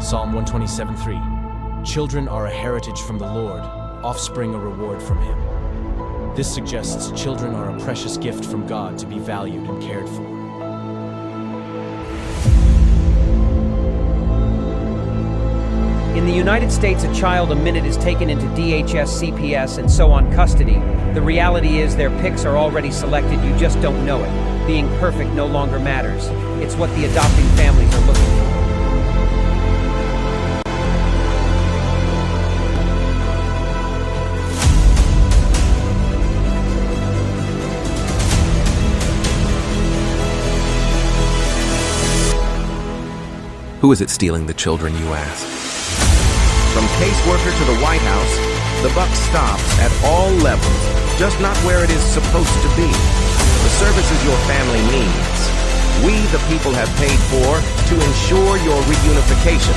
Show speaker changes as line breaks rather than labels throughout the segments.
Psalm 127:3. Children are a heritage from the Lord, offspring a reward from Him. This suggests children are a precious gift from God to be valued and cared for.
In the United States, a child a minute is taken into DHS, CPS, and so on custody. The reality is their pics are already selected, you just don't know it. Being perfect no longer matters. It's what the adopting families are looking for.
Who is it stealing the children, you ask?
From caseworker to the White House, the buck stops at all levels, just not where it is supposed to be. The services your family needs, we the people have paid for to ensure your reunification.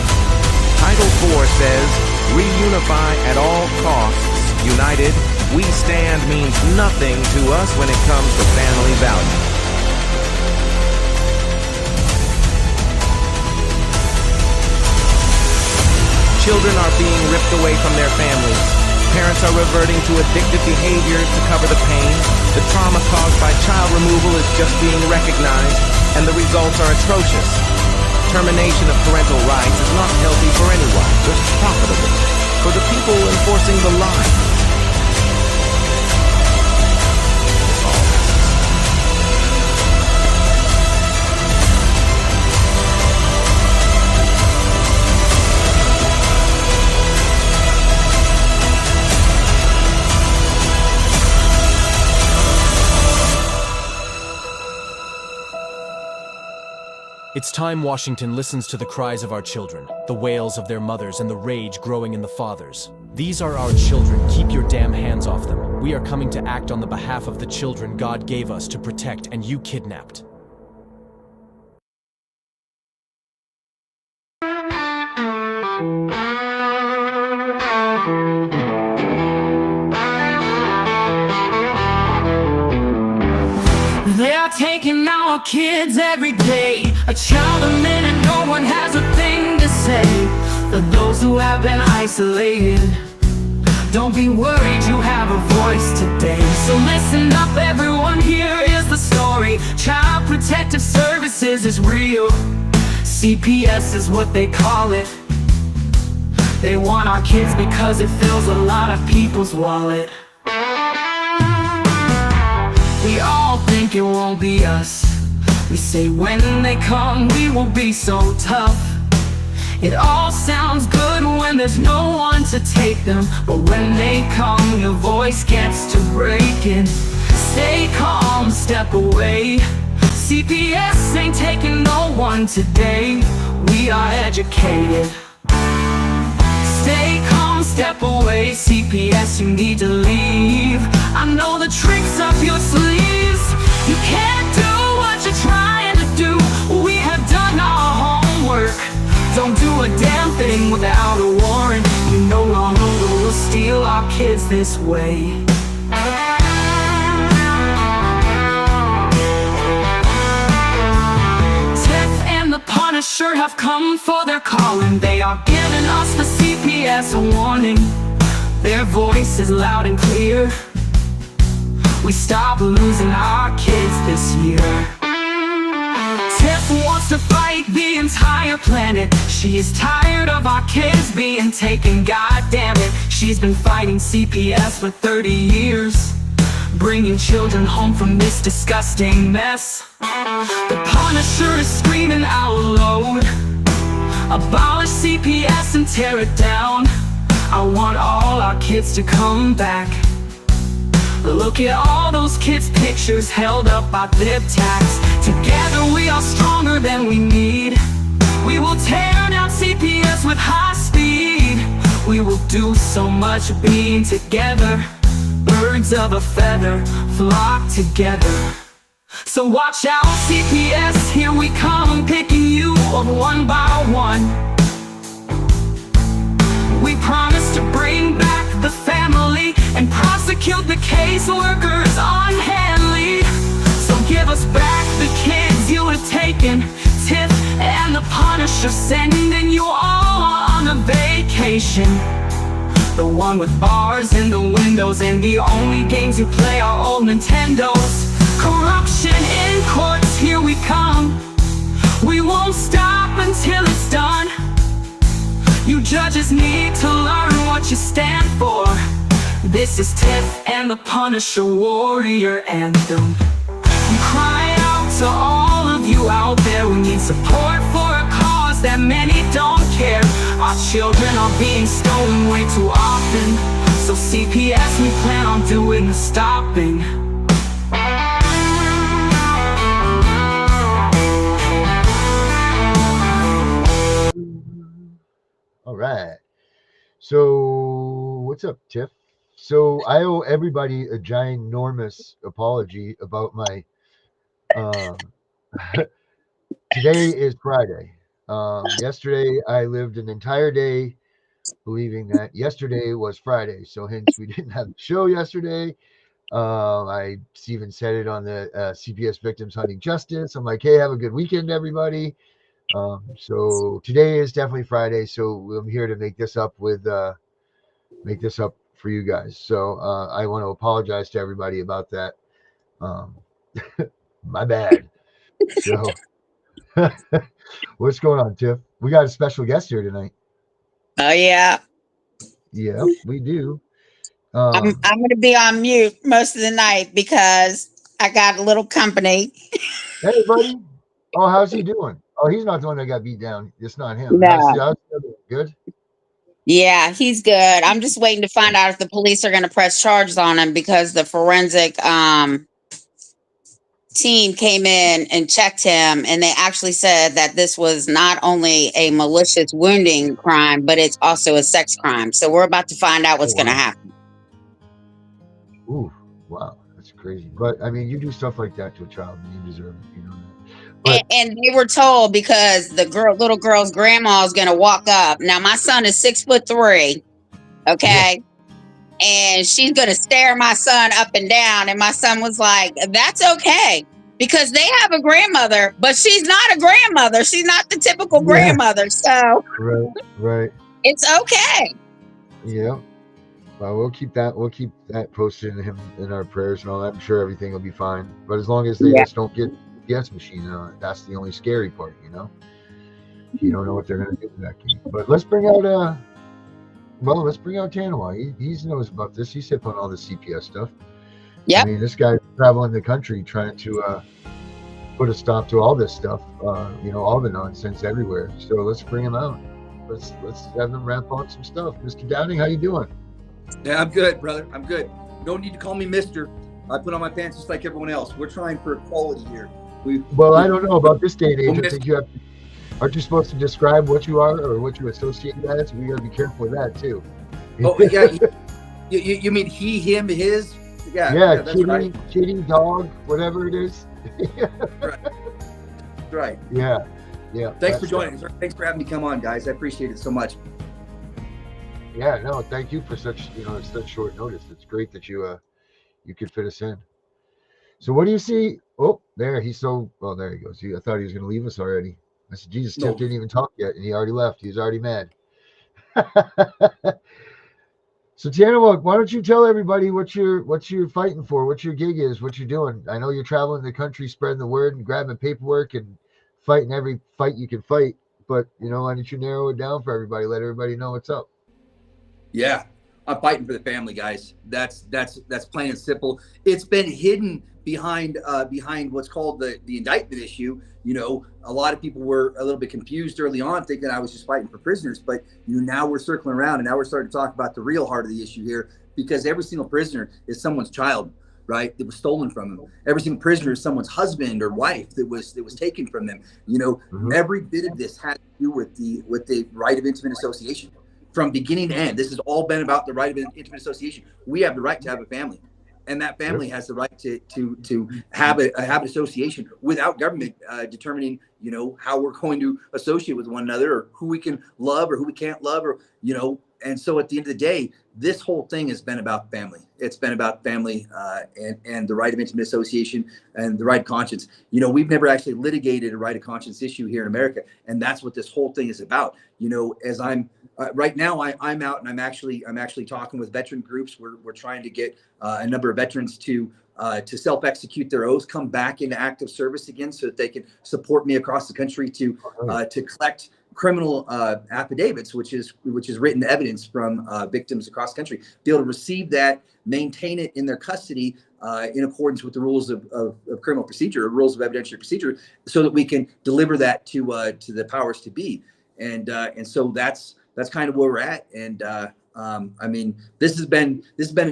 Title 4 says, reunify at all costs. United, we stand means nothing to us when it comes to family values. Children are being ripped away from their families. Parents are reverting to addictive behaviors to cover the pain. The trauma caused by child removal is just being recognized, and the results are atrocious. Termination of parental rights is not healthy for anyone, just profitable for the people enforcing the line.
It's time Washington listens to the cries of our children, the wails of their mothers, and the rage growing in the fathers. These are our children. Keep your damn hands off them. We are coming to act on the behalf of the children God gave us to protect, and you kidnapped.
They are taking our kids every day. A child a minute, no one has a thing to say. For those who have been isolated, don't be worried, you have a voice today. So listen up everyone, here is the story. Child Protective Services is real. CPS is what they call it. They want our kids because it fills a lot of people's wallet. We all think it won't be us. We say when they come we will be so tough. It all sounds good when there's no one to take them, but when they come your voice gets to breaking. Stay calm, step away. CPS ain't taking no one today. We are educated. Stay calm, step away. CPS, you need to leave. I know the tricks up your sleeves. You can't do what you're trying to do. We have done our homework. Don't do a damn thing without a warrant. You no longer will steal our kids this way. Tiff and the Punisher have come for their calling. They are giving us the CPS a warning. Their voice is loud and clear. We stop losing our kids this year. Tiff wants to fight the entire planet. She is tired of our kids being taken, god damn it. She's been fighting CPS for 30 years, bringing children home from this disgusting mess. The Punisher is screaming out loud, abolish CPS and tear it down. I want all our kids to come back. Look at all those kids' pictures held up by zip tags. Together we are stronger than we need. We will tear down CPS with high speed. We will do so much being together. Birds of a feather flock together. So watch out CPS, here we come, picking you up one by one. We promise to bring back the family and prosecute the caseworkers unhandly. So give us back the kids you have taken. Tiff and the Punisher sending you all a vacation. The one with bars in the windows, and the only games you play are old Nintendos. Corruption in courts, here we come. We won't stop until it's done. You judges need to learn what you stand for. This is Tiff and the Punisher Warrior Anthem. We cry out to all of you out there. We need support for a cause that many don't care. Our children are being stolen way too often. So CPS, we plan on doing the stopping.
All right. So what's up, Tiff? So I owe everybody a ginormous apology about my today is Friday. Yesterday I lived an entire day believing that yesterday was Friday, so hence we didn't have the show yesterday. I even said it on the CPS Victims Hunting Justice. I'm like, hey, have a good weekend, everybody. So today is definitely Friday, so I'm here to make this up for you guys. So I want to apologize to everybody about that. My bad. So what's going on, Tiff? We got a special guest here tonight.
Oh yeah.
Yeah, we do.
I'm going to be on mute most of the night because I got a little company.
Hey, buddy. Oh, how's he doing? Oh, he's not the one that got beat down. It's not him.
No.
Good.
Yeah, he's good. I'm just waiting to find out if the police are going to press charges on him because the forensic team came in and checked him, and they actually said that this was not only a malicious wounding crime, but it's also a sex crime. So we're about to find out what's going to happen.
Ooh, wow, that's crazy. But I mean, you do stuff like that to a child, and you deserve it. You know that. But,
and they were told because the little girl's grandma is going to walk up. Now my son is 6'3", okay, and she's going to stare my son up and down. And my son was like, "That's okay." Because they have a grandmother, but she's not a grandmother. She's not the typical grandmother. So
right.
It's okay.
Yeah. Well, we'll keep that posted in our prayers and all that. I'm sure everything will be fine. But as long as they just don't get the gas machine, that's the only scary part, you know. You don't know what they're gonna do in that game. But let's bring out TANAWAH. He knows about this. He's hip on all the CPS stuff.
Yeah.
I mean, this guy's traveling the country trying to put a stop to all this stuff, all the nonsense everywhere. So let's bring him out. Let's have him wrap on some stuff. Mr. Downing, how you doing?
Yeah, I'm good, brother. I'm good. No need to call me Mister. I put on my pants just like everyone else. We're trying for equality here.
I don't know about this day and age. I think aren't you supposed to describe what you are or what you associate as? We got to be careful with that too.
Oh yeah, you mean he, him, his? Yeah,
kitty, right. Kitty, dog, whatever it is.
Right.
Yeah.
Thanks for joining. Thanks for having me come on, guys. I appreciate it so much.
Yeah, no, thank you for such short notice. It's great that you could fit us in. So what do you see? Oh, there he there he goes. I thought he was going to leave us already. I said, Jesus, Tiff didn't even talk yet, and he already left. He was already mad. So TANAWAH, why don't you tell everybody what you're fighting for, what your gig is, what you're doing? I know you're traveling the country, spreading the word and grabbing paperwork and fighting every fight you can fight. But why don't you narrow it down for everybody? Let everybody know what's up.
Yeah, I'm fighting for the family, guys. That's plain and simple. It's been hidden behind what's called the indictment issue. A lot of people were a little bit confused early on, thinking I was just fighting for prisoners. But now we're circling around, and now we're starting to talk about the real heart of the issue here, because every single prisoner is someone's child, right? That was stolen from them. Every single prisoner is someone's husband or wife that was taken from them. Every bit of this had to do with the right of intimate association. From beginning to end, this has all been about the right of intimate association. We have the right to have a family, and that family has the right to have an association without government determining, how we're going to associate with one another, or who we can love or who we can't love, or And so at the end of the day, this whole thing has been about family. It's been about family and the right of intimate association and the right of conscience. We've never actually litigated a right of conscience issue here in America, and that's what this whole thing is about. As I'm right now I'm out and I'm actually talking with veteran groups. We're trying to get a number of veterans to self-execute their oaths, come back into active service again, so that they can support me across the country to collect criminal affidavits, which is written evidence from victims across the country, be able to receive that, maintain it in their custody in accordance with the rules of criminal procedure, or rules of evidentiary procedure, so that we can deliver that to the powers to be. And so that's kind of where we're at. And I mean, this has been an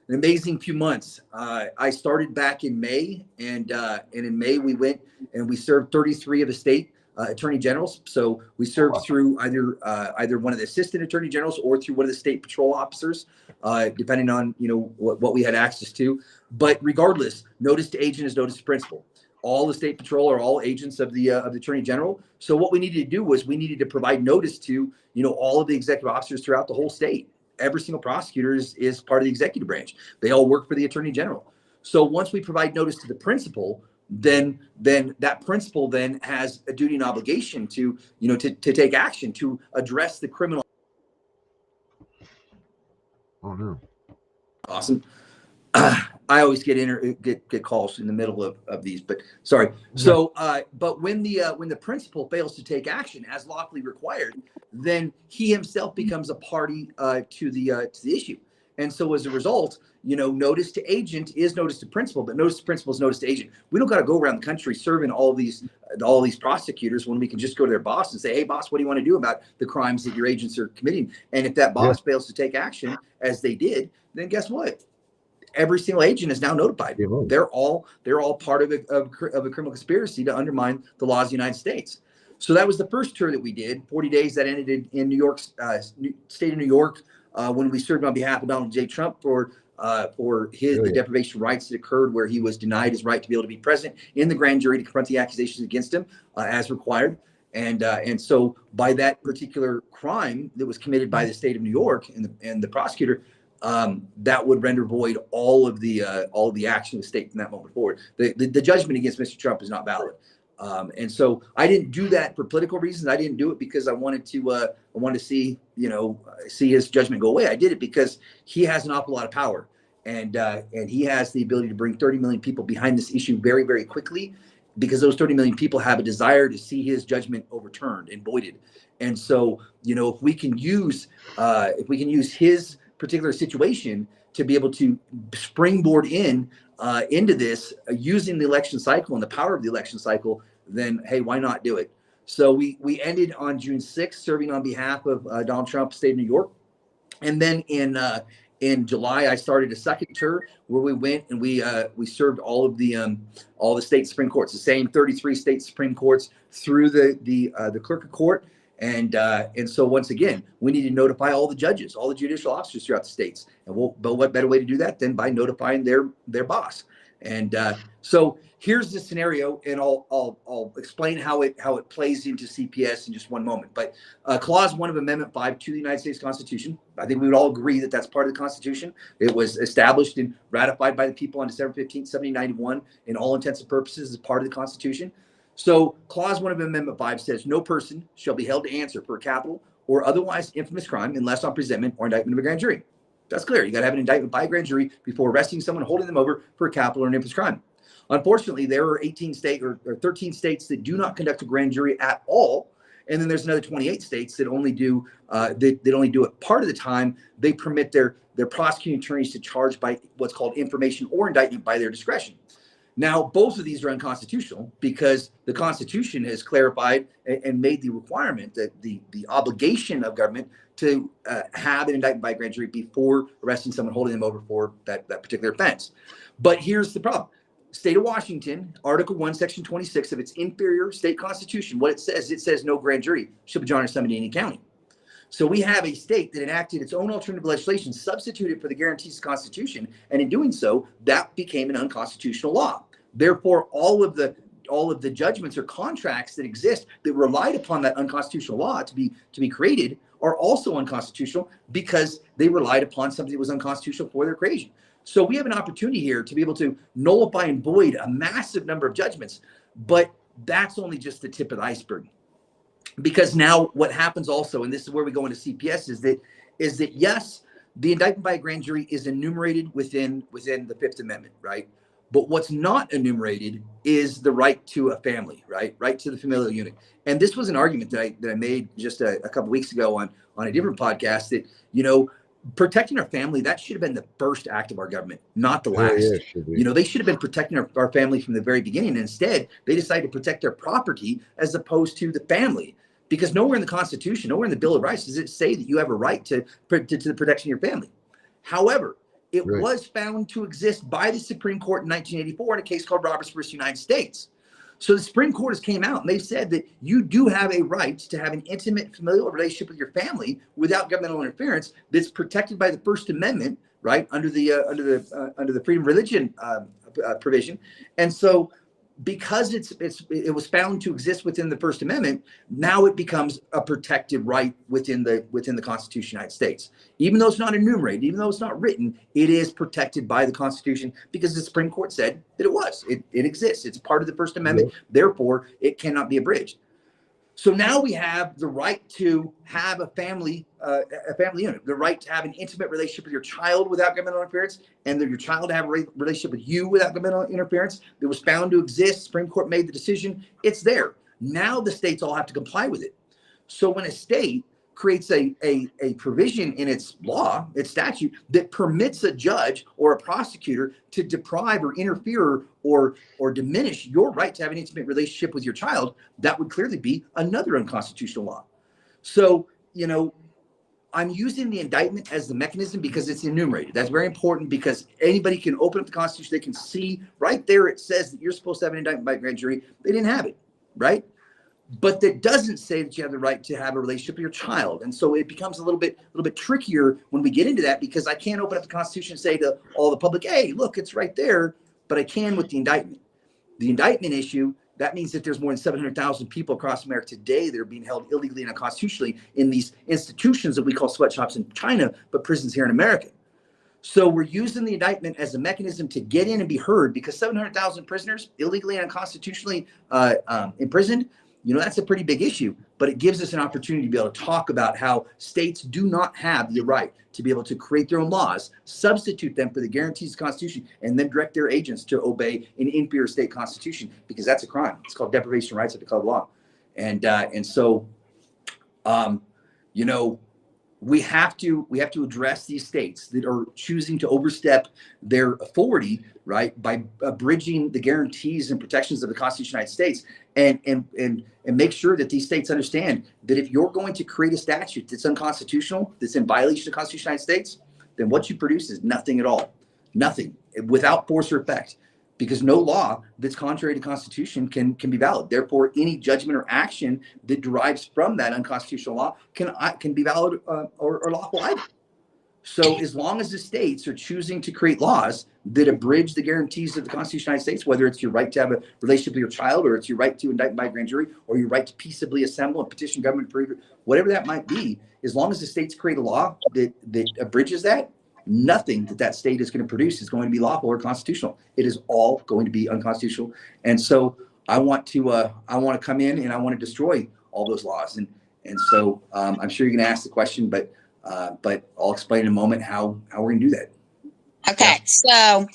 amazing few months. I started back in May, and in May we went and we served 33 of the state attorney generals. So we served through either one of the assistant attorney generals or through one of the state patrol officers, depending on what we had access to. But regardless, notice to agent is notice to principal. All the state patrol are all agents of the attorney general. So what we needed to do was we needed to provide notice to all of the executive officers throughout the whole state. Every single prosecutor is part of the executive branch. They all work for the attorney general. So once we provide notice to the principal, then that principal then has a duty and obligation to take action to address the criminal.
Oh no.
Awesome. I always get calls in the middle of these, but sorry. So, but when the principal fails to take action as lawfully required, then he himself becomes a party to the issue. And so as a result, notice to agent is notice to principal, but notice to principal is notice to agent. We don't got to go around the country serving all these prosecutors when we can just go to their boss and say, hey, boss, what do you want to do about the crimes that your agents are committing? And if that boss fails to take action, as they did, then guess what? Every single agent is now notified. They're all part of a criminal conspiracy to undermine the laws of the United States. So that was the first tour that we did, 40 days that ended in New York, state of New York, when we served on behalf of Donald J. Trump for the deprivation of rights that occurred, where he was denied his right to be able to be present in the grand jury to confront the accusations against him as required. And so by that particular crime that was committed by the state of New York and the prosecutor, that would render void all of the action of the state from that moment forward. The judgment against Mr. Trump is not valid. And so I didn't do that for political reasons. I didn't do it because I wanted to see his judgment go away. I did it because he has an awful lot of power, and he has the ability to bring 30 million people behind this issue very, very quickly, because those 30 million people have a desire to see his judgment overturned and voided. And so, if we can use his particular situation to be able to springboard into this using the election cycle and the power of the election cycle, then hey, why not do it? So we ended on June 6th serving on behalf of Donald Trump, state of New York. And then in July, I started a second tour where we went and we served all the state Supreme Courts, the same 33 state Supreme Courts through the clerk of court. And so once again, we need to notify all the judges, all the judicial officers throughout the states. And but what better way to do that than by notifying their boss? And so here's the scenario, and I'll explain how it plays into CPS in just one moment. But Clause 1 of Amendment 5 to the United States Constitution, I think we would all agree that that's part of the Constitution. It was established and ratified by the people on December 15th, 1791, in all intents and purposes as part of the Constitution. So Clause 1 of Amendment 5 says, no person shall be held to answer for a capital or otherwise infamous crime unless on presentment or indictment of a grand jury. That's clear. You got to have an indictment by a grand jury before arresting someone, holding them over for a capital or an infamous crime. Unfortunately, there are 18 states or 13 states that do not conduct a grand jury at all. And then there's another 28 states that only do that only do it part of the time. They permit their prosecuting attorneys to charge by what's called information or indictment by their discretion. Now, both of these are unconstitutional because the Constitution has clarified and made the requirement that the obligation of government to have an indictment by a grand jury before arresting someone, holding them over for that particular offense. But here's the problem. State of Washington, Article 1, Section 26 of its inferior state constitution, what it says no grand jury shall be drawn or summoned in any county. So we have a state that enacted its own alternative legislation, substituted for the guarantees of the Constitution, and in doing so, that became an unconstitutional law. Therefore, all of the judgments or contracts that exist that relied upon that unconstitutional law to be created are also unconstitutional because they relied upon something that was unconstitutional for their creation. So we have an opportunity here to be able to nullify and void a massive number of judgments, but that's only just the tip of the iceberg. because now what happens also, and this is where we go into CPS, is that yes, the indictment by a grand jury is enumerated within the Fifth Amendment, right? But what's not enumerated is the right to a family, right to the familial unit. And this was an argument that I made just a couple weeks ago on a different podcast, that protecting our family, that should have been the first act of our government, not the last.
Yeah, it should be.
They should have been protecting our family from the very beginning. And instead, they decided to protect their property as opposed to the family. Because nowhere in the Constitution, nowhere in the Bill of Rights does it say that you have a right to the protection of your family. However, it
Right.
was found to exist by the Supreme Court in 1984 in a case called Roberts versus United States. So the Supreme Court has came out and they've said that you do have a right to have an intimate familial relationship with your family without governmental interference that's protected by the First Amendment, right, under the freedom of religion provision. And so, because it was found to exist within the First Amendment, now it becomes a protected right within the Constitution of the United States. Even though it's not enumerated, even though it's not written, it is protected by the Constitution because the Supreme Court said that it was. It exists. It's part of the First Amendment. Therefore, it cannot be abridged. So now we have the right to have a family unit, the right to have an intimate relationship with your child without governmental interference, and that your child to have a relationship with you without governmental interference. That was found to exist. Supreme Court made the decision. It's there. Now the states all have to comply with it. So when a state creates a provision in its law, its statute, that permits a judge or a prosecutor to deprive or interfere or diminish your right to have an intimate relationship with your child, that would clearly be another unconstitutional law. So, I'm using the indictment as the mechanism because it's enumerated. That's very important because anybody can open up the Constitution. They can see right there it says that you're supposed to have an indictment by a grand jury. They didn't have it, right? But that doesn't say that you have the right to have a relationship with your child. And so it becomes a little bit trickier when we get into that, because I can't open up the Constitution and say to all the public, hey, look, it's right there. But I can with the indictment. The indictment issue, that means that there's more than 700,000 people across America today that are being held illegally and unconstitutionally in these institutions that we call sweatshops in China, but prisons here in America. So we're using the indictment as a mechanism to get in and be heard, because 700,000 prisoners illegally and unconstitutionally imprisoned, that's a pretty big issue. But it gives us an opportunity to be able to talk about how states do not have the right to be able to create their own laws, substitute them for the guarantees of the Constitution, and then direct their agents to obey an inferior state constitution, because that's a crime. It's called deprivation of rights under the law. And so, we have to address these states that are choosing to overstep their authority, right, by abridging the guarantees and protections of the Constitution of the United States, and make sure that these states understand that if you're going to create a statute that's unconstitutional, that's in violation of the Constitution of the United States, then what you produce is nothing at all, nothing, without force or effect. Because no law that's contrary to the Constitution can be valid. Therefore, any judgment or action that derives from that unconstitutional law can be valid or lawful either. So as long as the states are choosing to create laws that abridge the guarantees of the Constitution of the United States, whether it's your right to have a relationship with your child, or it's your right to indict by a grand jury, or your right to peaceably assemble and petition government, whatever that might be, as long as the states create a law that abridges that, nothing that state is going to produce is going to be lawful or constitutional. It is all going to be unconstitutional. And so I want to come in and I want to destroy all those laws. And so I'm sure you're going to ask the question, but I'll explain in a moment how we're going to do that.
Okay, so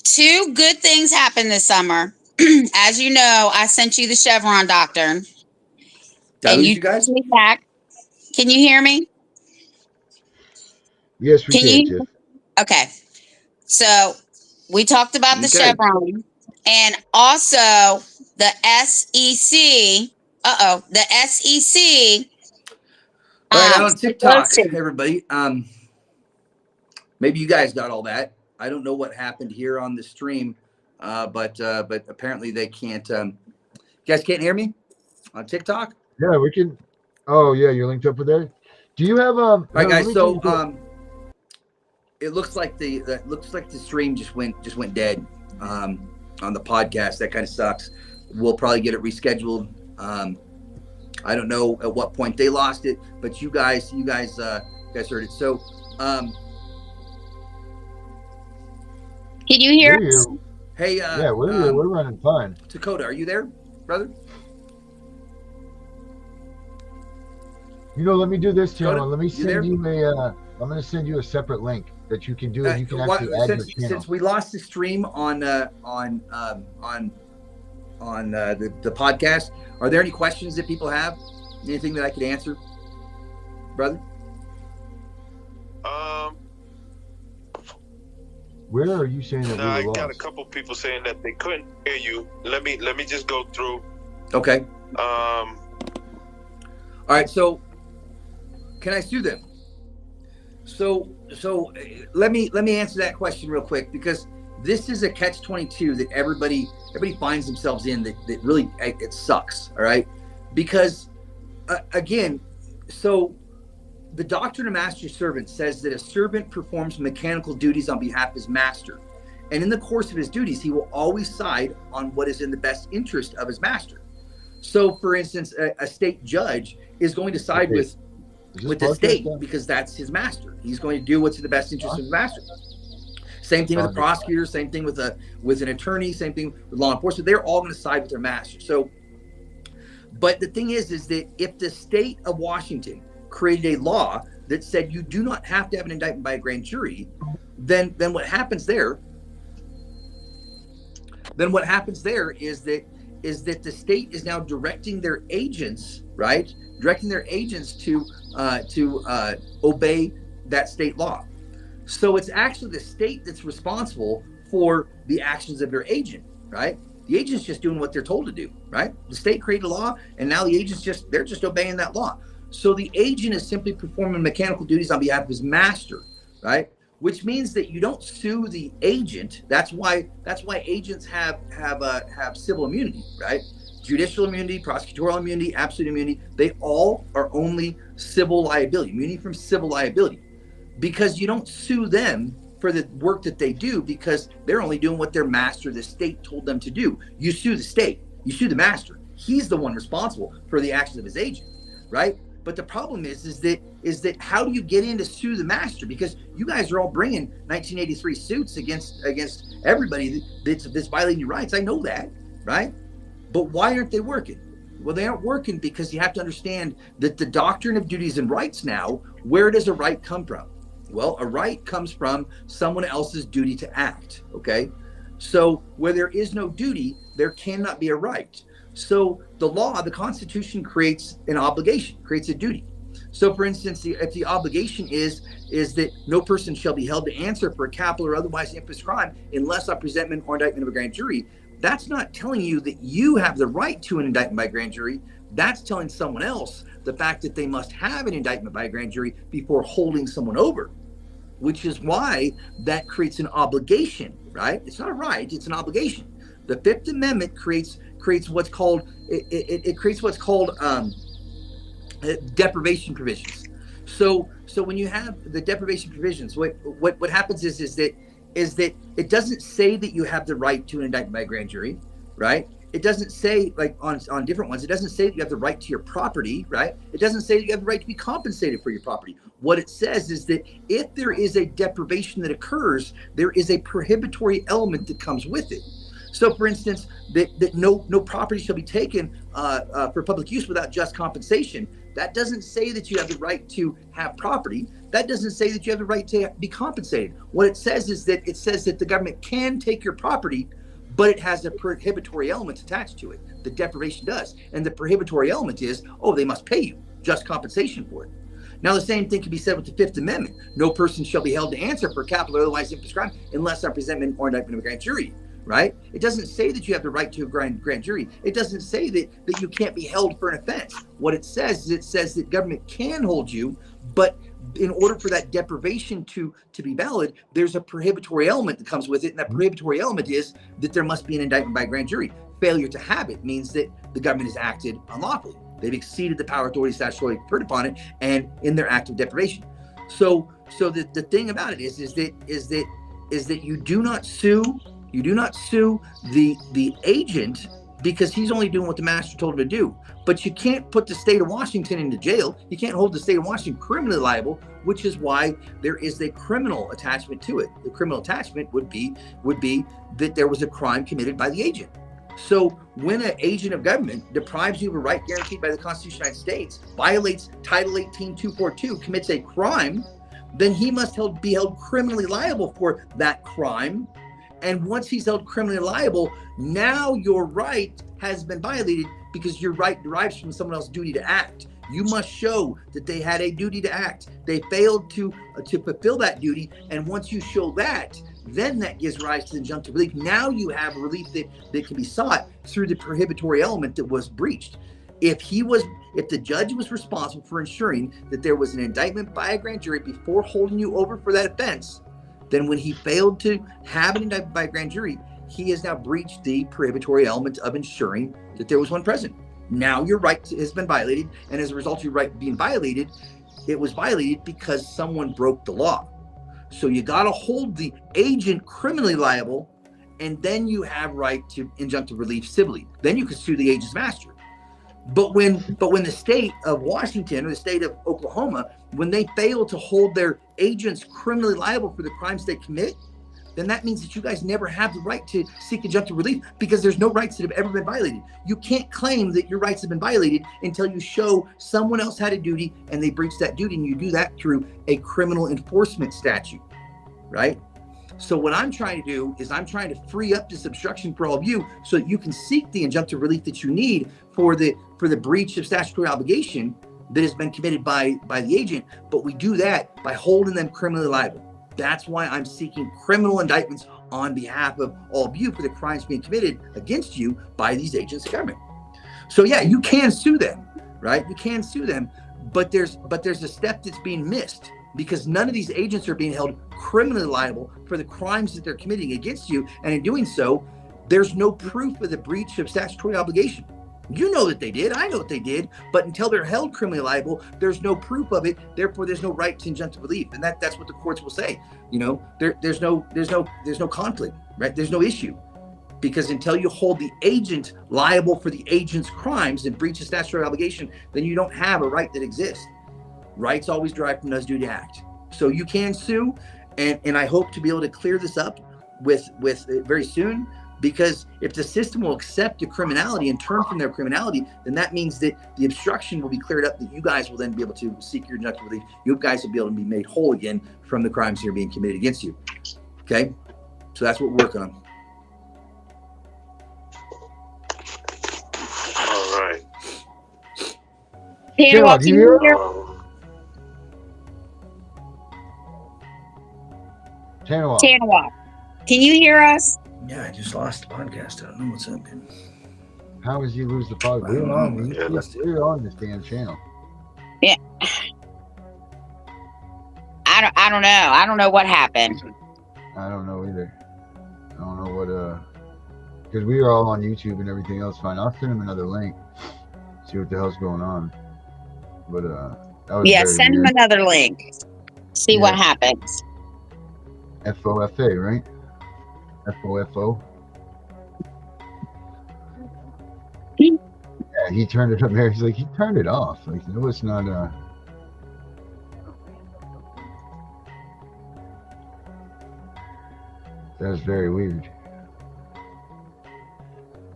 2 good things happened this summer. As you know, I sent you the Chevron doctor.
Did I lose you guys?
Back. Can you hear me?
Yes, we can, Tiff.
Okay. So we talked about the Chevron, and also the SEC. The SEC.
All right, on TikTok, everybody. Maybe you guys got all that. I don't know what happened here on the stream, but apparently they can't. You guys can't hear me on TikTok?
Yeah, we can. Oh yeah, you're linked up with there. Do you have
All right, guys. So it looks like the stream just went dead on the podcast. That kind of sucks. We'll probably get it rescheduled. I don't know at what point they lost it, but you guys heard it. So
can you hear us?
Hey,
yeah, we're running fine.
Dakota, are you there, brother?
Let me do this,
Dakota,
Tana. Let me
you there?
send you a. I'm going to send you a separate link that you can do, and you can actually add your channel.
Since we lost the stream on the podcast, are there any questions that people have? Anything that I could answer, brother?
Where are you saying that
No, I
we were
got a
lost?
couple people saying that they couldn't hear you. Let me just go through.
Okay. All right. So, can I sue them? So let me answer that question real quick, because this is a catch-22 that everybody finds themselves in, that really, it sucks. All right, because again, so the doctrine of master servant says that a servant performs mechanical duties on behalf of his master, and in the course of his duties, he will always side on what is in the best interest of his master. So, for instance, a state judge is going to side with the state because that's his master. He's going to do what's in the best interest of his master. Same thing with a prosecutor, same thing with an attorney, same thing with law enforcement. They're all going to side with their master. So, but the thing is that if the state of Washington created a law that said you do not have to have an indictment by a grand jury, then what happens there? Then what happens there is that the state is now directing their agents, right? Directing their agents to obey that state law. So it's actually the state that's responsible for the actions of their agent, right? The agent's just doing what they're told to do, right? The state created a law, and now the agents they're just obeying that law. So the agent is simply performing mechanical duties on behalf of his master, right? Which means that you don't sue the agent. That's why agents have civil immunity, right? Judicial immunity, prosecutorial immunity, absolute immunity. They all are only civil liability, immunity from civil liability, because you don't sue them for the work that they do, because they're only doing what their master, the state, told them to do. You sue the state, you sue the master. He's the one responsible for the actions of his agent, right? But the problem is that how do you get in to sue the master? Because you guys are all bringing 1983 suits against everybody that's violating your rights. I know that, right? But why aren't they working? Well, they aren't working because you have to understand that the doctrine of duties and rights now, where does a right come from? Well, a right comes from someone else's duty to act, okay? So where there is no duty, there cannot be a right. So the law, the Constitution, creates an obligation, creates a duty. So, for instance, if the obligation is that no person shall be held to answer for a capital or otherwise infamous crime unless on presentment or indictment of a grand jury, that's not telling you that you have the right to an indictment by grand jury. That's telling someone else the fact that they must have an indictment by a grand jury before holding someone over, which is why that creates an obligation, right? It's not a right, it's an obligation. The Fifth Amendment creates what's called deprivation provisions. So when you have the deprivation provisions, what happens is that it doesn't say that you have the right to an indictment by a grand jury, right? It doesn't say, like on different ones, it doesn't say that you have the right to your property, right? It doesn't say that you have the right to be compensated for your property. What it says is that if there is a deprivation that occurs, there is a prohibitory element that comes with it. So, for instance, that no property shall be taken for public use without just compensation. That doesn't say that you have the right to have property. That doesn't say that you have the right to be compensated. What it says is that the government can take your property, but it has a prohibitory element attached to it. The deprivation does. And the prohibitory element is, they must pay you just compensation for it. Now, the same thing can be said with the Fifth Amendment. No person shall be held to answer for capital or otherwise infamous crime unless on presentment or indictment of a grand jury. Right? It doesn't say that you have the right to a grand jury. It doesn't say that you can't be held for an offense. What it says is that government can hold you, but in order for that deprivation to be valid, there's a prohibitory element that comes with it. And that prohibitory element is that there must be an indictment by a grand jury. Failure to have it means that the government has acted unlawfully. They've exceeded the power authority statutorily conferred upon it, and in their act of deprivation. So the thing about it is that you do not sue. You do not sue the agent because he's only doing what the master told him to do. But you can't put the state of Washington into jail. You can't hold the state of Washington criminally liable, which is why there is a criminal attachment to it. The criminal attachment would be that there was a crime committed by the agent. So when an agent of government deprives you of a right guaranteed by the Constitution of the United States, violates Title 18, 242, commits a crime, then he must be held criminally liable for that crime. And once he's held criminally liable, now your right has been violated because your right derives from someone else's duty to act. You must show that they had a duty to act. They failed to fulfill that duty. And once you show that, then that gives rise to injunctive relief. Now you have relief that can be sought through the prohibitory element that was breached. If the judge was responsible for ensuring that there was an indictment by a grand jury before holding you over for that offense, then when he failed to have an indictment by a grand jury, he has now breached the prohibitory element of ensuring that there was one present. Now your right has been violated, and as a result of your right being violated, it was violated because someone broke the law. So you got to hold the agent criminally liable, and then you have right to injunctive relief civilly. Then you can sue the agent's master. But when the state of Washington or the state of Oklahoma, when they fail to hold their agents criminally liable for the crimes they commit, then that means that you guys never have the right to seek injunctive relief because there's no rights that have ever been violated. You can't claim that your rights have been violated until you show someone else had a duty and they breached that duty, and you do that through a criminal enforcement statute, right? So what I'm trying to do is I'm trying to free up this obstruction for all of you so that you can seek the injunctive relief that you need for the breach of statutory obligation that has been committed by the agent. But we do that by holding them criminally liable. That's why I'm seeking criminal indictments on behalf of all of you for the crimes being committed against you by these agents of government. So yeah, you can sue them, right? You can sue them, but there's a step that's being missed, because none of these agents are being held criminally liable for the crimes that they're committing against you. And in doing so, there's no proof of the breach of statutory obligation. You know that they did. I know that they did. But until they're held criminally liable, there's no proof of it. Therefore, there's no right to injunctive relief. And that's what the courts will say. You know, there's no conflict, right? There's no issue. Because until you hold the agent liable for the agent's crimes and breach of statutory obligation, then you don't have a right that exists. Rights always derive from those duty to act. So you can sue, and I hope to be able to clear this up with very soon, because if the system will accept the criminality and turn from their criminality, then that means that the obstruction will be cleared up, that you guys will then be able to seek your injunctive relief. You guys will be able to be made whole again from the crimes that are being committed against you. Okay? So that's what we're working on.
All right.
Tanawa, do you hear us?
TANAWAH, can you hear us?
Yeah, I just lost the podcast. I don't know what's up, man.
How did you lose the podcast? We're on this damn channel.
Yeah. I don't know. I don't know what happened.
I don't know either. I don't know what because we are all on YouTube and everything else. Fine, I'll send him another link. See what the hell's going on. But that was
send him another link. See what happens.
FOFA, right? FOFO. Yeah, he turned it up there. He's like, he turned it off. Like, no, it's not. That's very weird.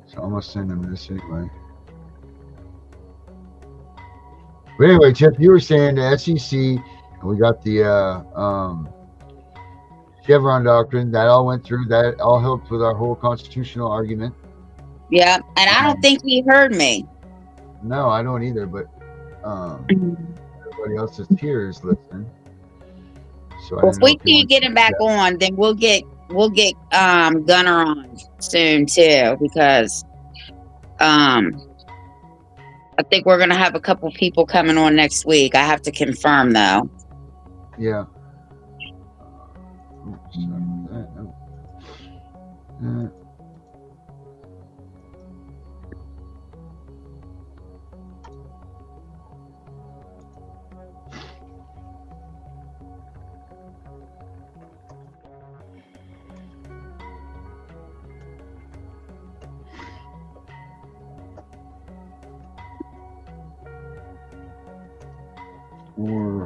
So I'm gonna send him this anyway. But anyway, Tiff, you were saying the SEC, and we got the Chevron doctrine, that all went through, that all helped with our whole constitutional argument.
Yeah, and I don't think he heard me.
No, I don't either, but everybody else is here is listening. So
if we can't get him back on, then we'll get Gunner on soon too, because I think we're gonna have a couple people coming on next week. I have to confirm though.
Yeah. Or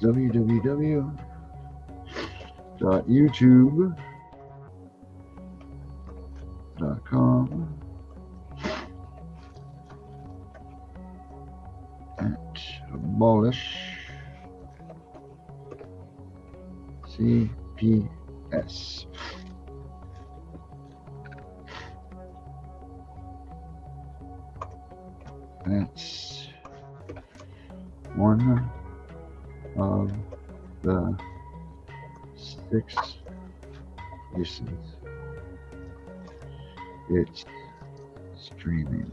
www. youtube.com at abolish CPS. That's one of the 6 places it's streaming.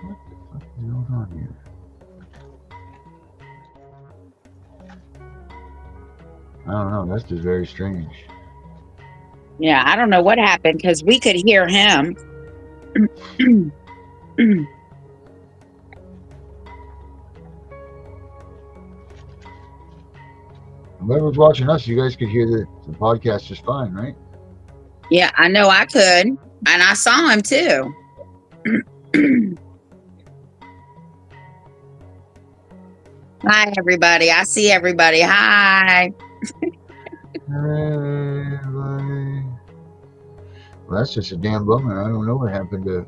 What the fuck is going on here? I don't know. That's just very strange.
Yeah, I don't know what happened because we could hear him.
Whoever's watching us, you guys could hear the podcast just fine, right?
Yeah, I know I could. And I saw him too. Hi, everybody. I see everybody. Hi.
Everybody. Well, that's just a damn bummer. I don't know what happened to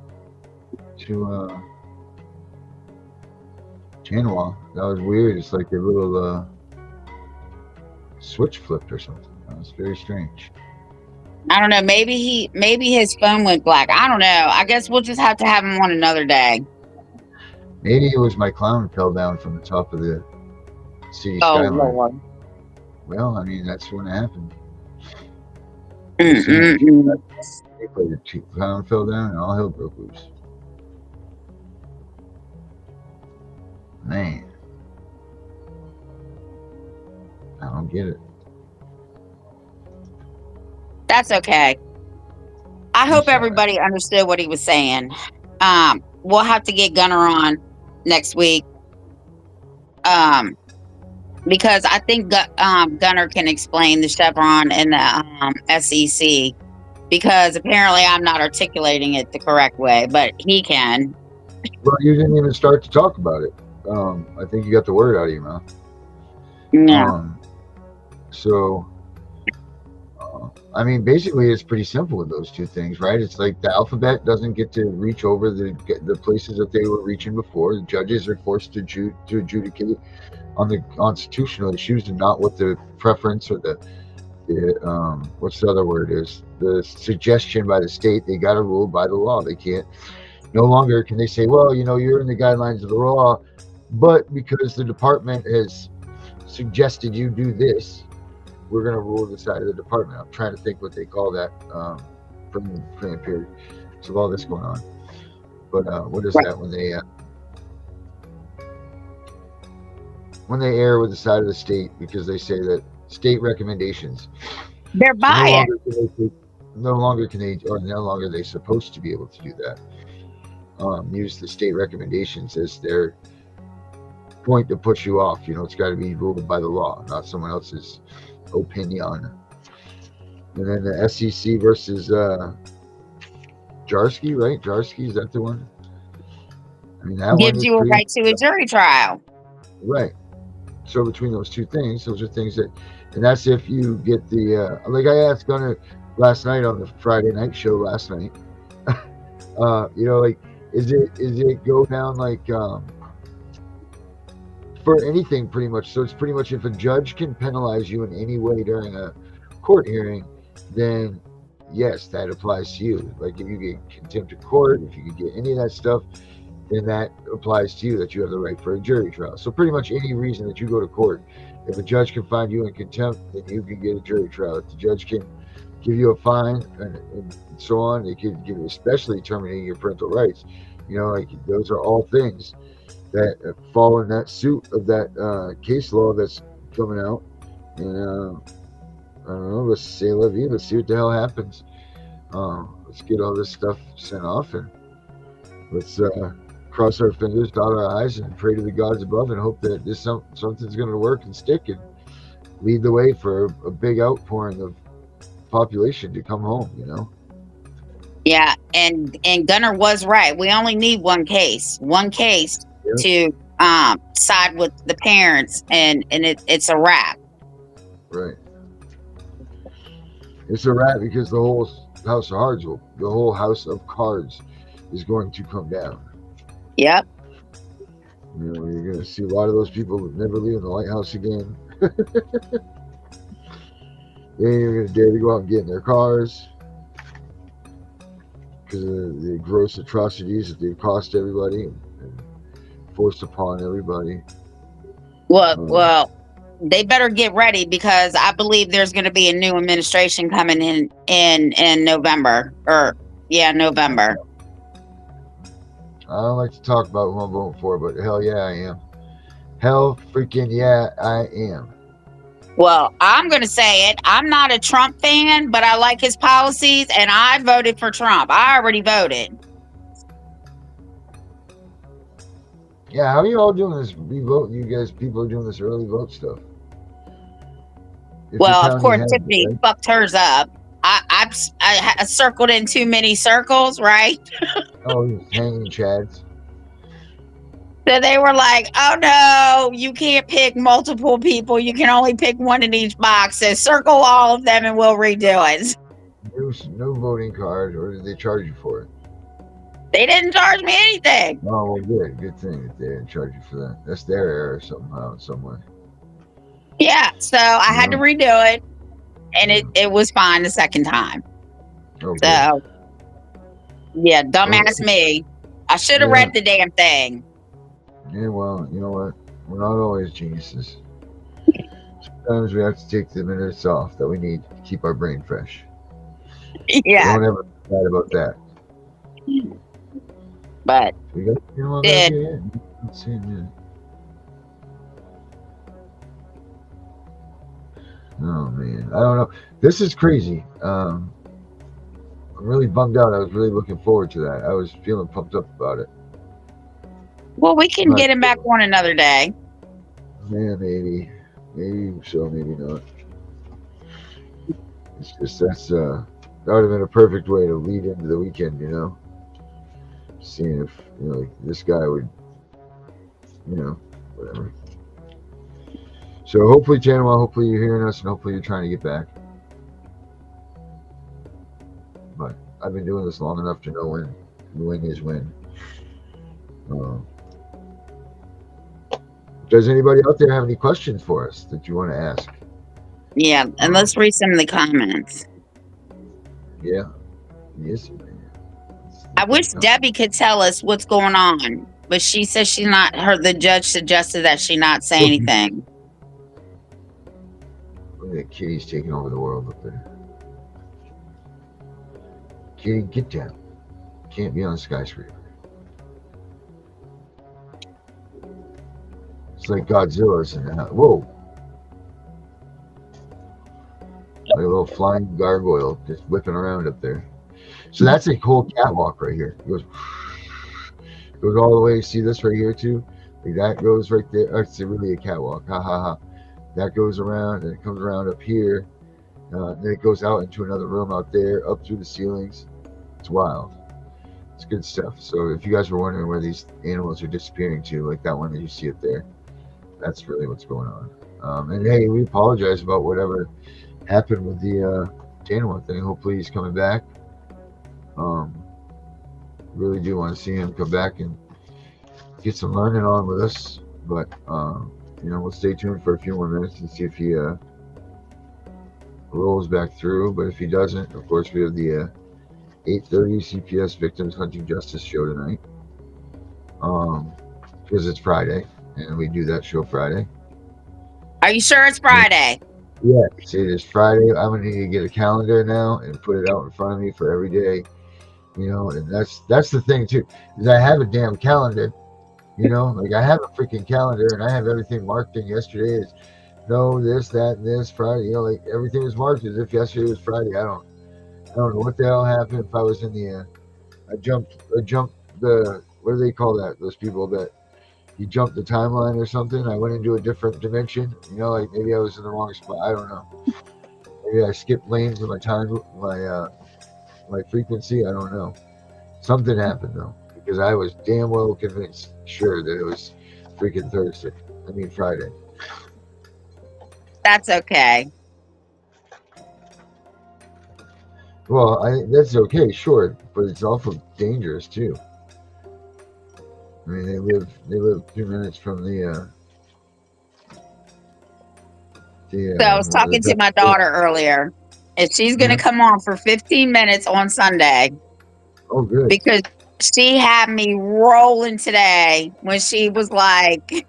TANAWAH. That was weird. It's like a little switch flipped or something. That was very strange.
I don't know. Maybe his phone went black. I don't know. I guess we'll just have to have him on another day.
Maybe it was my clown fell down from the top of the city
Oh,
skyline.
Lord.
Well, I mean, that's when it happened.
Mm.
They played the clown fell down and all hell broke loose. Man. I don't get it.
That's okay. I hope everybody understood what he was saying. We'll have to get Gunner on next week. Because I think Gunner can explain the Chevron and the SEC, because apparently I'm not articulating it the correct way, but he can.
Well, you didn't even start to talk about it. I think you got the word out of your mouth.
Yeah.
I mean, basically, it's pretty simple with those two things, right? It's like the alphabet doesn't get to reach over the places that they were reaching before. The judges are forced to adjudicate on the constitutional issues and not what the preference or the what's the other word is, the suggestion by the state. They got to rule by the law. They can't, no longer can they say, well, you're in the guidelines of the law, but because the department has suggested you do this, we're going to rule the side of the department. I'm trying to think what they call that from the period. So all this going on. But what is that when they err with the side of the state, because they say that state recommendations,
they're biased.
No longer are they supposed to be able to do that. Use the state recommendations as their point to push you off. It's got to be ruled by the law, not someone else's opinion. And then the SEC versus Jarsky, right? Jarsky, is that the one? I mean, that
gives you a right to a jury trial.
Right. So between those two things, those are things that, and that's if you get the like I asked Gunner last night on the Friday night show last night. Like, is it go down like for anything pretty much? So it's pretty much if a judge can penalize you in any way during a court hearing, then yes, that applies to you. Like if you get contempt of court, if you could get any of that stuff, then that applies to you, that you have the right for a jury trial. So pretty much any reason that you go to court, if a judge can find you in contempt, then you can get a jury trial. If the judge can give you a fine and so on, they can give you, especially terminating your parental rights. Like those are all things that fall in that suit of that case law that's coming out. And I don't know, let's say la vie, let's see what the hell happens. Let's get all this stuff sent off, and let's cross our fingers, dot our I's, and pray to the gods above, and hope that something's going to work and stick and lead the way for a big outpouring of population to come home.
Yeah, and Gunnar was right. We only need one case to side with the parents, and it's a wrap.
Right. It's a wrap because the whole house of cards is going to come down.
Yep.
You're going to see a lot of those people never leaving the White House again. They ain't even going to dare to go out and get in their cars because of the gross atrocities that they cost everybody and forced upon everybody.
Well, they better get ready because I believe there's going to be a new administration coming in November. November.
I don't like to talk about who I'm voting for, but hell yeah, I am. Hell freaking yeah, I am.
Well, I'm going to say it. I'm not a Trump fan, but I like his policies, and I voted for Trump. I already voted.
Yeah, how are you all doing this? You guys, people are doing this early vote stuff.
Well, of course, Tiffany fucked hers up. I circled in too many circles, right?
Oh, hanging chads.
So they were like, oh no, you can't pick multiple people. You can only pick one in each box. So circle all of them and we'll redo it.
No voting card, or did they charge you for it?
They didn't charge me anything.
Oh, well, good. Good thing that they didn't charge you for that. That's their error somehow, somewhere.
Yeah, so I had to redo it, and it was fine the second time.
Okay.
So, yeah, dumbass me. I should have read the damn thing.
Yeah, well, you know what? We're not always geniuses. Sometimes we have to take the minutes off that we need to keep our brain fresh.
Yeah.
Don't ever forget about that.
But
let's see. Oh man, I don't know. This is crazy. I'm really bummed out. I was really looking forward to that. I was feeling pumped up about it.
Well, we can get him back on another day.
Yeah, maybe so, maybe not. It's just that would have been a perfect way to lead into the weekend, seeing if this guy would, whatever. So hopefully, TANAWAH, hopefully you're hearing us, and hopefully you're trying to get back. But I've been doing this long enough to know when is when. Does anybody out there have any questions for us that you want to ask?
Yeah, and let's read some of the comments.
Yeah. Yes.
I wish Debbie could tell us what's going on, but she says she's not. The judge suggested that she not say anything.
Look at Kitty's taking over the world up there. Kitty, get down. Can't be on a skyscraper. It's like Godzilla's in the house. Whoa. Like a little flying gargoyle just whipping around up there. So that's a whole catwalk right here. It goes all the way. See this right here too? Like that goes right there. It's really a catwalk. Ha ha ha. That goes around and it comes around up here. Then it goes out into another room out there, up through the ceilings. It's wild. It's good stuff. So if you guys were wondering where these animals are disappearing to, like that one that you see up there, that's really what's going on. And hey, we apologize about whatever happened with the TANAWAH thing. Hopefully he's coming back. Really do want to see him come back and get some learning on with us. But we'll stay tuned for a few more minutes and see if he rolls back through. But if he doesn't, of course, we have the 8:30 CPS Victims Hunting Justice show tonight. Because it's Friday, and we do that show Friday.
Are you sure it's Friday?
Yeah, see, it is Friday. I'm gonna need to get a calendar now and put it out in front of me for every day. And that's the thing too, is I have a damn calendar. Like I have a freaking calendar and I have everything marked in. Yesterday is this, that, and this. Friday, like everything was marked as if yesterday was Friday. I I don't know what the hell happened. If I was in the, I jumped the, what do they call that? Those people that you jumped the timeline or something. I went into a different dimension. You know, like maybe I was in the wrong spot. I don't know. Maybe I skipped lanes in my time, my frequency. I don't know. Something happened though, because I was damn well convinced, sure that it was freaking Thursday. I mean Friday.
That's okay.
Well, that's okay, sure, but it's awful dangerous too. I mean, they live 2 minutes from the
So I was talking to my daughter earlier, and she's going to come on for 15 minutes on Sunday.
Oh, good.
Because she had me rolling today when she was like,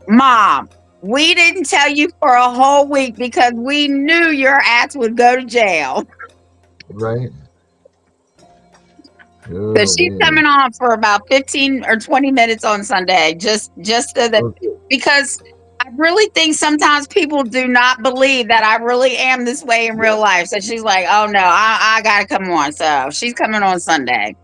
Mom, we didn't tell you for a whole week because we knew your ass would go to jail.
Right.
So she's coming on for about 15 or 20 minutes on Sunday, just so that, because I really think sometimes people do not believe that I really am this way in real life. So she's like, oh no, I gotta come on. So she's coming on Sunday.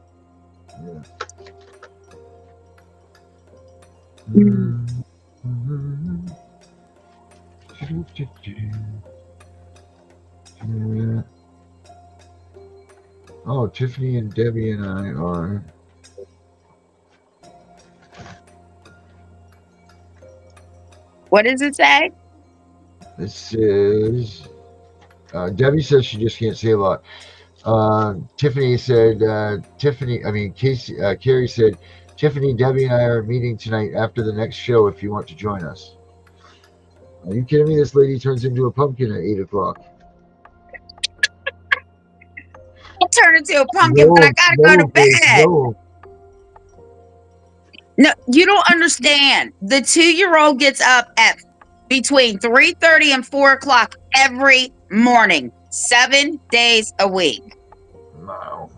Oh, Tiffany and Debbie and I are.
What does it say?
It says Debbie says she just can't say a lot. Tiffany said Carrie said, Tiffany, Debbie, and I are meeting tonight after the next show if you want to join us. Are you kidding me? This lady turns into a pumpkin at 8 o'clock.
I'll turn into a pumpkin, but I gotta go to bed. No, you don't understand. The 2-year-old gets up at between 3:30 and 4 o'clock every morning, 7 days a week.
Wow.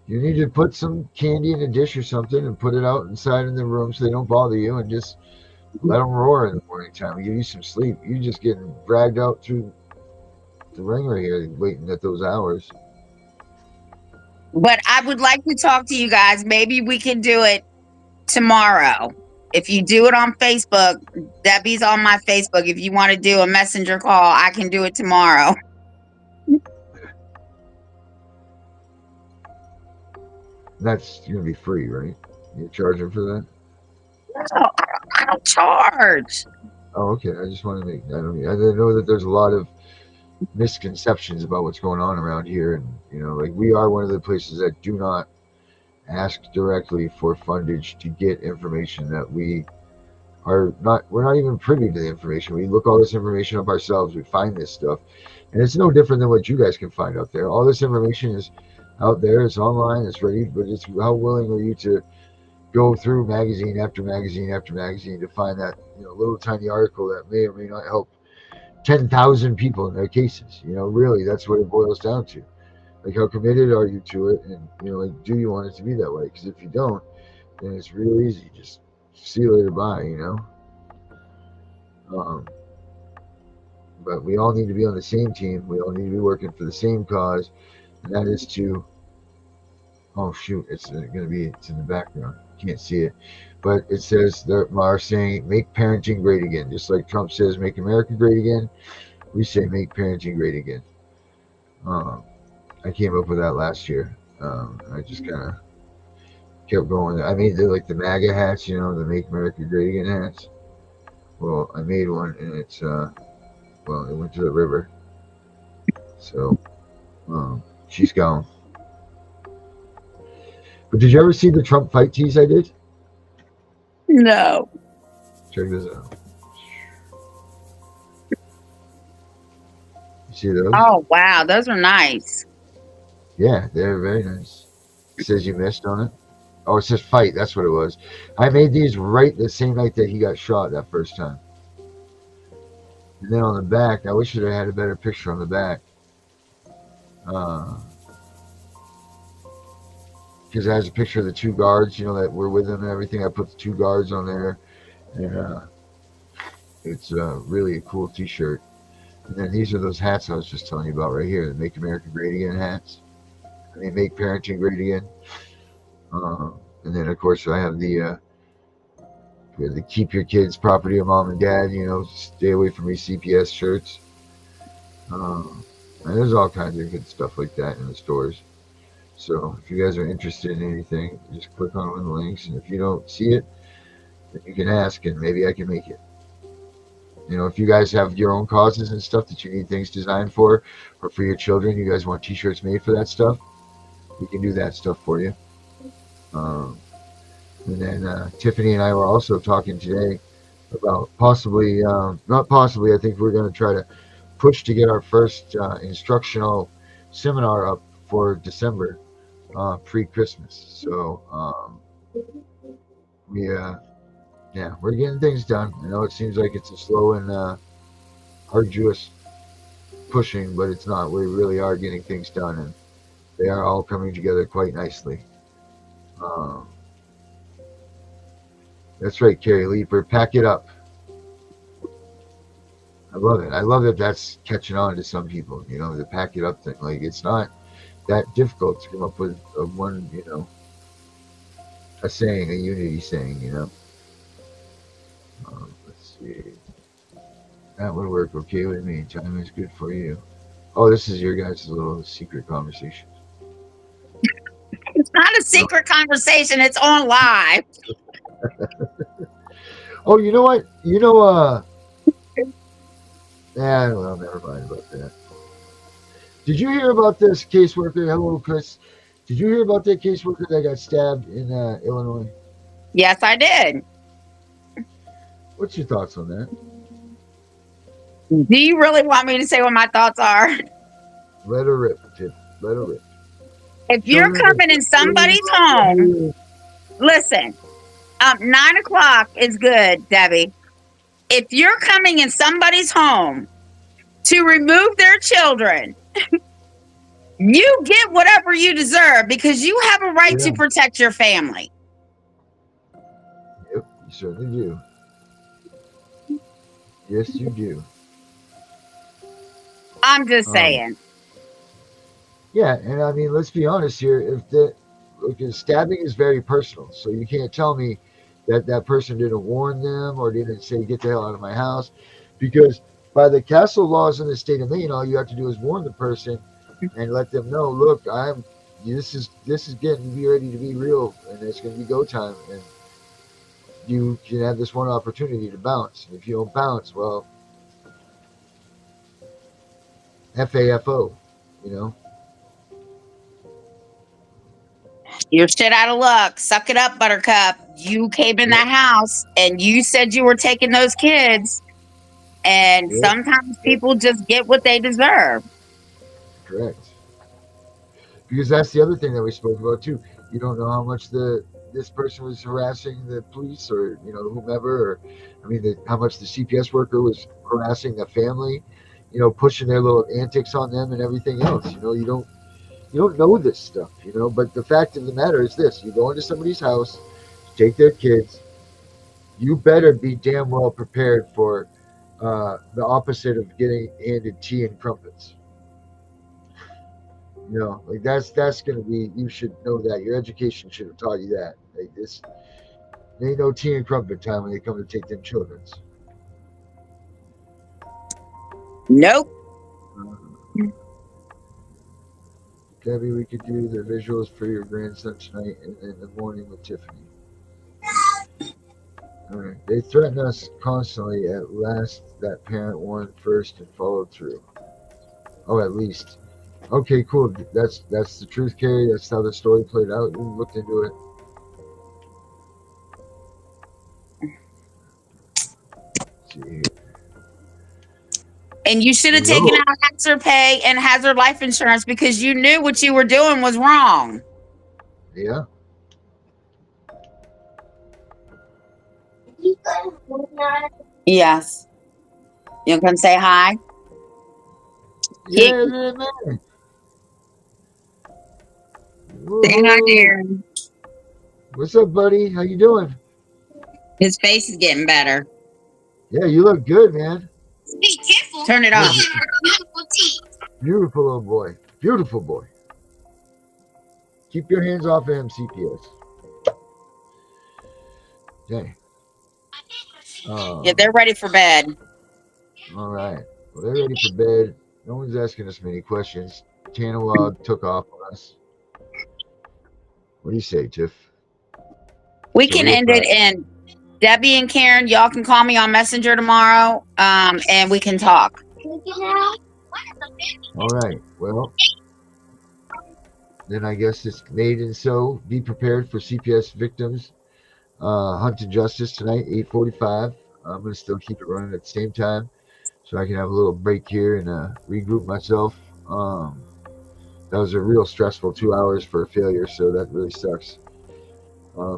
You need to put some candy in a dish or something and put it out inside in the room so they don't bother you, and just let them roar in the morning time and give you some sleep. You're just getting dragged out through the ringer here waiting at those hours.
But I would like to talk to you guys. Maybe we can do it tomorrow. If you do it on Facebook, Debbie's on my Facebook. If you want to do a messenger call, I can do it tomorrow.
That's going to be free, right? You're charging for that?
No, I don't charge.
Oh, okay. I just want to make. I know that there's a lot of misconceptions about what's going on around here, and like we are one of the places that do not ask directly for fundage to get information that we're not even privy to the information. We look all this information up ourselves. We find this stuff, and it's no different than what you guys can find out there. All this information is out there. It's online. It's ready, but it's how willing are you to go through magazine after magazine after magazine to find that little tiny article that may or may not help 10,000 people in their cases. Really, that's what it boils down to. Like, how committed are you to it, and like, do you want it to be that way? Because if you don't, then it's real easy. Just see you later, bye. But we all need to be on the same team. We all need to be working for the same cause, and that is to. Oh shoot! It's in the background. Can't see it, but it says that Mars saying make parenting great again, just like Trump says make America great again. We say make parenting great again. I came up with that last year. I just kind of kept going. I made the MAGA hats, the Make America Great Again hats. Well, I made one, and it's it went to the river. So she's gone. But did you ever see the Trump fight tees I did?
No.
Check this out. You see those?
Oh wow, those are nice.
Yeah, they're very nice. It says you missed on it. Oh, it says fight. That's what it was. I made these right the same night that he got shot that first time. And then on the back, I wish that I had a better picture on the back. Because it has a picture of the 2 guards, that were with him and everything. I put the 2 guards on there. And it's really a cool t-shirt. And then these are those hats I was just telling you about right here, the Make America Great Again hats. And they make parenting great again. And then, of course, I have the Keep Your Kids Property of Mom and Dad, stay away from these CPS shirts. And there's all kinds of good stuff like that in the stores. So if you guys are interested in anything, just click on one of the links. And if you don't see it, then you can ask and maybe I can make it. If you guys have your own causes and stuff that you need things designed for, or for your children, you guys want t-shirts made for that stuff, we can do that stuff for you. And then Tiffany and I were also talking today about possibly, not possibly, I think we're going to try to push to get our first instructional seminar up for December, pre-Christmas. So we're getting things done. I know it seems like it's a slow and arduous pushing, but it's not. We really are getting things done, and they are all coming together quite nicely. That's right, Carrie Leeper. Pack it up. I love it. I love that that's catching on to some people, the pack it up thing. Like, it's not that difficult to come up with one, a saying, a unity saying, Let's see. That would work okay with me. Time is good for you. Oh, this is your guys' little secret conversation.
It's not a secret conversation. It's on live.
Oh, you know what? Well, never mind about that. Did you hear about this caseworker? Hello, Chris. Did you hear about that caseworker that got stabbed in Illinois?
Yes, I did.
What's your thoughts on that?
Do you really want me to say what my thoughts are?
Let her rip, Tiff. Let her rip.
If you're coming in somebody's home, listen, 9 o'clock is good, Debbie. If you're coming in somebody's home to remove their children, you get whatever you deserve because you have a right to protect your family.
Yep, you certainly do. Yes, you do.
I'm just saying.
Yeah, and I mean, let's be honest here. Because stabbing is very personal, so you can't tell me that person didn't warn them or didn't say, get the hell out of my house. Because by the castle laws in the state of Maine, all you have to do is warn the person and let them know, look, this is getting to be ready to be real, and it's going to be go time, and you can have this one opportunity to bounce. If you don't bounce, well, FAFO,
You're shit out of luck. Suck it up, Buttercup. You came in that house and you said you were taking those kids. And sometimes people just get what they deserve.
Correct. Because that's the other thing that we spoke about too. You don't know how much this person was harassing the police or whomever, or how much the CPS worker was harassing the family, pushing their little antics on them and everything else. You don't know this stuff, but the fact of the matter is this: you go into somebody's house, take their kids, you better be damn well prepared for the opposite of getting handed tea and crumpets. Like that's going to be, you should know that. Your education should have taught you that. Like this, there ain't no tea and crumpet time when they come to take them children's.
Nope.
Debbie, we could do the visuals for your grandson tonight and in the morning with Tiffany. All right. They threaten us constantly. At last, that parent warned first and followed through. Oh, at least. Okay, cool. That's the truth, Carrie. That's how the story played out. We looked into it. Let's see here.
And you should have taken out hazard pay and hazard life insurance because you knew what you were doing was wrong.
Yeah.
Yes. You can say hi.
Yeah, man.
Say hi, dear.
What's up, buddy? How you doing?
His face is getting better.
Yeah, you look good, man.
Be careful. Turn it off.
Beautiful little boy. Beautiful boy. Keep your hands off him, CPS. Okay.
Yeah, they're ready for bed.
All right. Well, they're ready for bed. No one's asking us many questions. TANAWAH took off on us. What do you say, Tiff?
We
It's a
can
real
end it
Friday.
in Debbie and Karen. Y'all can call me on Messenger tomorrow, and we can talk.
All right. Well, then I guess it's made and so. Be prepared for CPS victims. Hunt to Justice tonight, 8:45. I'm going to still keep it running at the same time so I can have a little break here and regroup myself. That was a real stressful 2 hours for a failure, so that really sucks.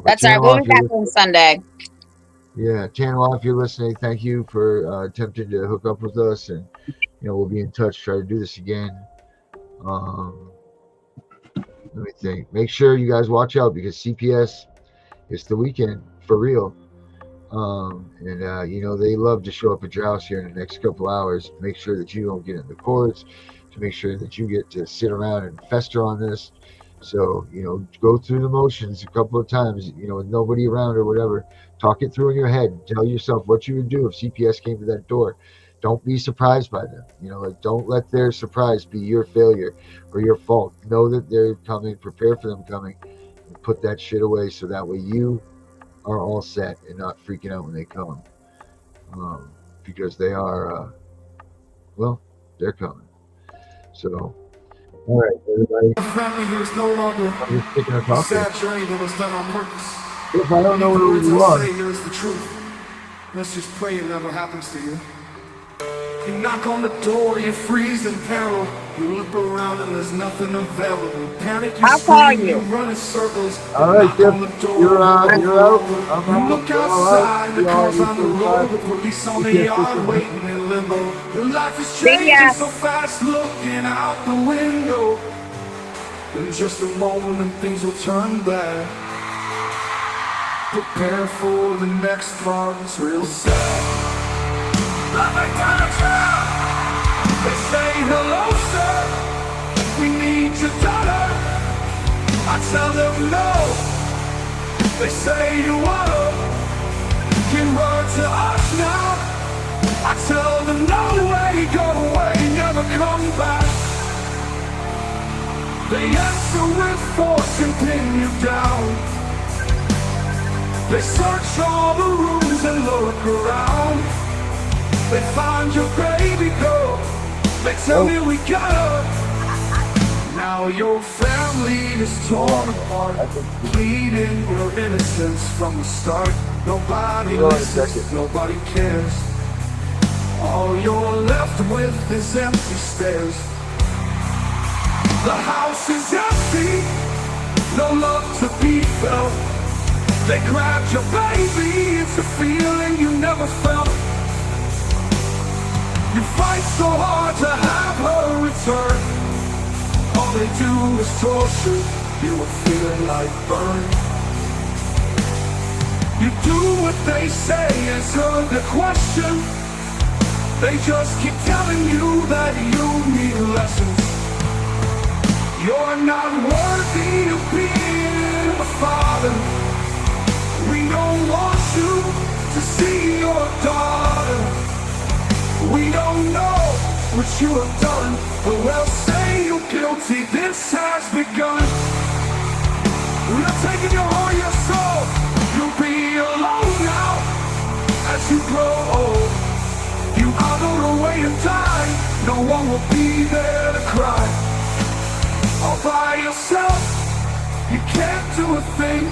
That's all right. We'll be back on Sunday.
Yeah, TANAWAH, if you're listening, thank you for attempting to hook up with us, and we'll be in touch. Try to do this again. Let me think. Make sure you guys watch out because CPS, it's the weekend for real. They love to show up at your house here in the next couple hours. Make sure that you don't get in the courts, to make sure that you get to sit around and fester on this. So, go through the motions a couple of times, with nobody around or whatever. Talk it through in your head. Tell yourself what you would do if CPS came to that door. Don't be surprised by them. Don't let their surprise be your failure or your fault. Know that they're coming. Prepare for them coming. And put that shit away so that way you are all set and not freaking out when they come. Because they are, they're coming. So, all right, everybody.
My family here is no longer a sad journey that was done on purpose.
If I don't know
The
where
words
you
I
are,
say here is the truth. Let's just pray it never happens to you. You knock on the door, you freeze in peril. You look around and there's nothing available. Panic, you
I'll call
scream, you
you.
run in circles.
all right,
Knock on the
Tiff,
door,
you're out.
you
You
look outside, the
all
cars on the road, the police on the yard waiting in limbo. Your life is changing so fast, looking out the window. In just a moment and things will turn bad. Prepare for the next part, it's real sad. Like McDonald's, they say hello sir, we need your daughter. I tell them no, they say you wanna give her to us now. I tell them no way, go away, never come back. They answer with force and pin you down. They search all the rooms and look around. They find your baby girl. They tell me we got her. Now your family is torn apart, pleading your innocence from the start. Nobody listens, nobody cares. All you're left with is empty stairs. The house is empty, no love to be felt. They grabbed your baby, it's a feeling you never felt. You fight so hard to have her return. All they do is torture you, are feeling like burn. You do what they say, answer the question. They just keep telling you that you need lessons. You're not worthy of being a father. We don't want you to see your daughter. We don't know what you have done, but we'll say you're guilty. This has begun. We're not taking your heart, your soul. You'll be alone now as you grow old. You are gonna wait and die. No one will be there to cry. All by yourself, you can't do a thing.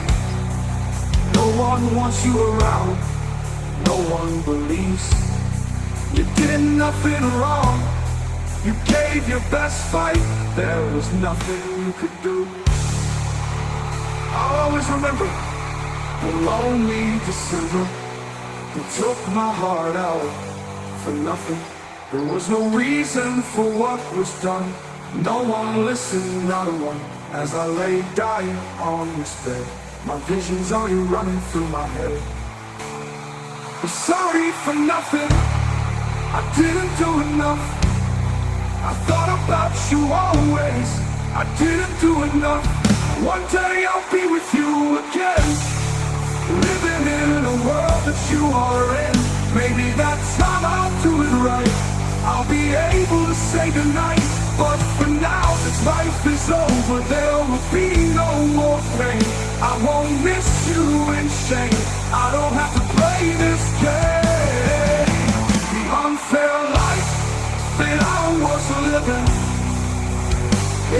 No one wants you around. No one believes you did nothing wrong. You gave your best fight. There was nothing you could do. I'll always remember the lonely December. You took my heart out for nothing. There was no reason for what was done. No one listened, not one. As I lay dying on this bed, my visions are you running through my head. I'm sorry for nothing. I didn't do enough. I thought about you always. I didn't do enough. One day I'll be with you again, living in a world that you are in. Maybe that time I'll do it right. I'll be able to say goodnight. But for now, since life is over, there will be no more pain. I won't miss you in shame. I don't have to play this game. The unfair life that I was living,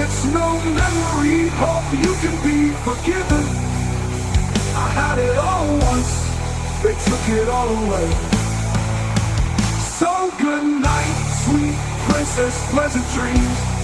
it's no memory. Hope you can be forgiven. I had it all once, they took it all away. So good night, sweet princess, pleasant dreams.